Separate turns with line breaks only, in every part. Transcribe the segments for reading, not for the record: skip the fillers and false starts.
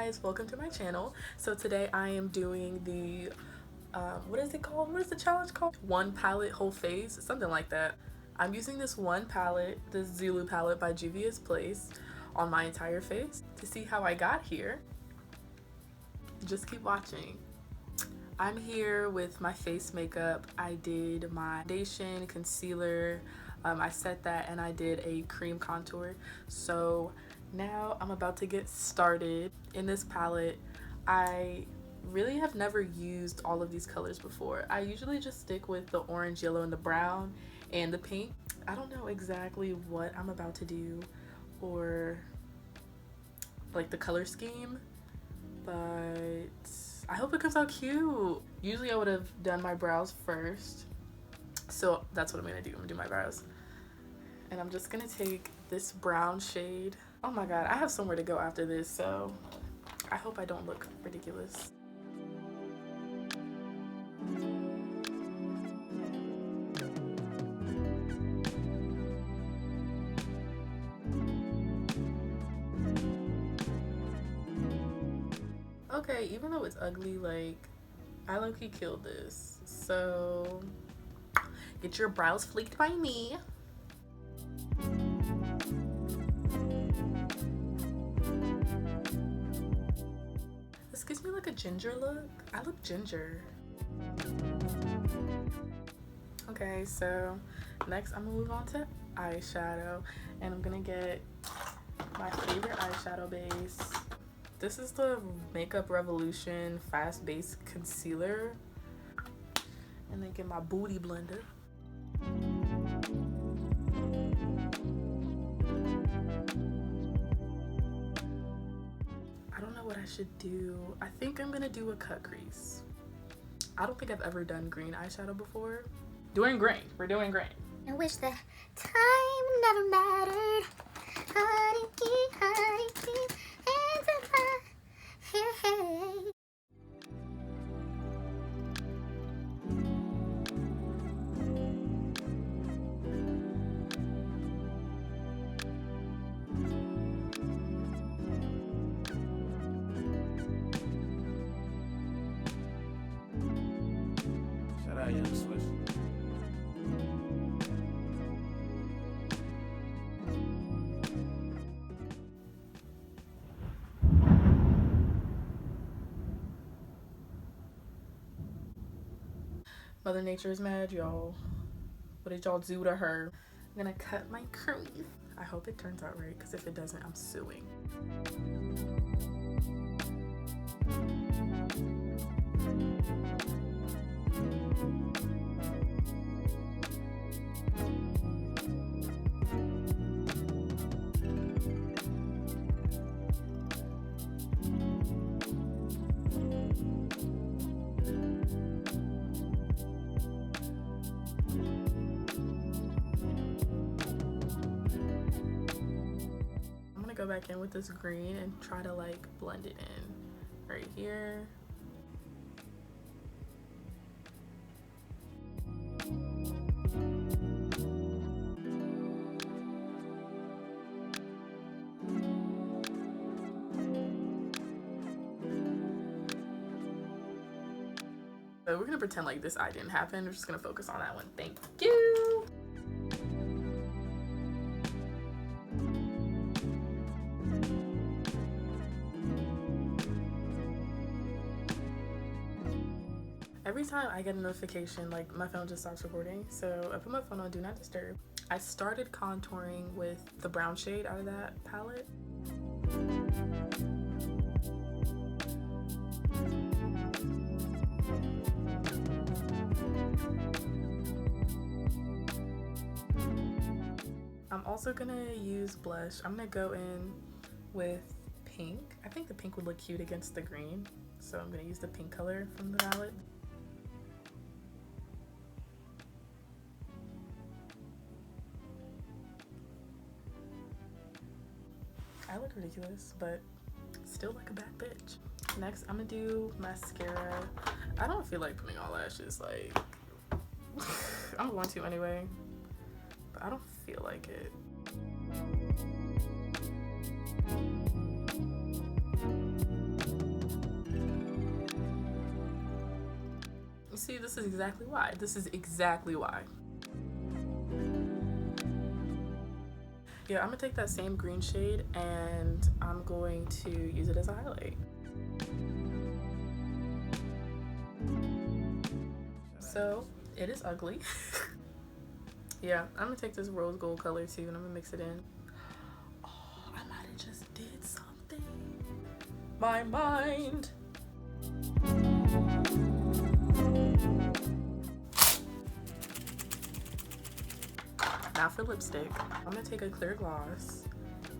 guys, welcome to my channel. So today I am doing the what is it called? What is the challenge called? One palette whole face, something like that. I'm using this one palette, the Zulu palette by Juvia's Place, on my entire face. To see how I got here, just keep watching. I'm here with my face makeup. I did my foundation, concealer, I set that, and I did a cream contour. So now I'm about to get started. In this palette, I really have never used all of these colors before. I usually just stick with the orange, yellow, and the brown, and the pink. I don't know exactly what I'm about to do or like the color scheme, but I hope it comes out cute. Usually I would have done my brows first, so that's what I'm gonna do. I'm gonna do my brows, and I'm just gonna take this brown shade. Oh my god, I have somewhere to go after this, so I hope I don't look ridiculous. Okay, even though it's ugly, like, I low-key killed this. So get your brows fleeked by me. This gives me like a ginger look. I look ginger. Okay, so next I'm gonna move on to eyeshadow, and I'm gonna get my favorite eyeshadow base. This is the Makeup Revolution Fast Base Concealer, and then get my booty blender. I don't know what I should do. I think I'm gonna do a cut crease. I don't think I've ever done green eyeshadow before. Doing green. We're doing green.
I wish the time never mattered.
Shout out Young Swiss.
Mother Nature is mad, y'all. What did y'all do to her? I'm gonna cut my crease. I hope it turns out right, because if it doesn't, I'm suing. Go back in with this green and try to like blend it in right here. So we're gonna pretend like this eye didn't happen. We're just gonna focus on that one. Thank you. Every time I get a notification, like my phone just stops recording, so I put my phone on Do Not Disturb. I started contouring with the brown shade out of that palette. I'm also gonna use blush. I'm gonna go in with pink. I think the pink would look cute against the green, so I'm gonna use the pink color from the palette. I look ridiculous, but still like a bad bitch. Next, I'm gonna do mascara. I don't feel like putting on lashes, like, I'm going to anyway, but I don't feel like it. see, this is exactly why. This is exactly why. Yeah, I'm gonna take that same green shade and I'm going to use it as a highlight. So it is ugly. Yeah, I'm gonna take this rose gold color too and I'm gonna mix it in. Oh, I might have just did something. My mind. Now for lipstick, I'm gonna take a clear gloss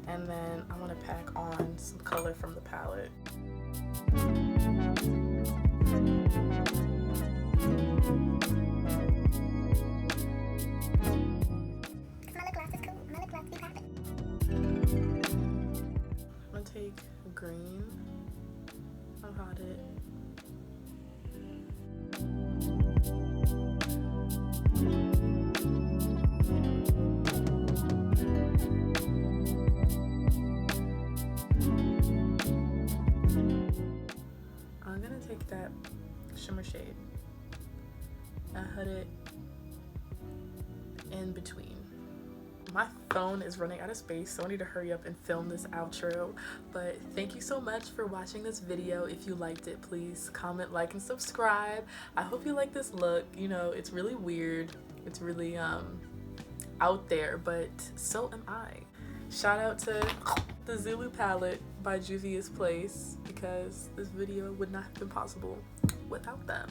and then I want to pack on some color from the palette.
My lip gloss is cool. My lip gloss be popping.
I'm gonna take green. I'll hot it. I'm gonna take that shimmer shade and hit it in between. My phone is running out of space, so I need to hurry up and film this outro. But thank you so much for watching this video. If you liked it, please comment, like, and subscribe. I hope you like this look. You know, it's really weird. It's really out there, but so am I. Shout out to the Zulu palette by Juvia's Place, because this video would not have been possible without them.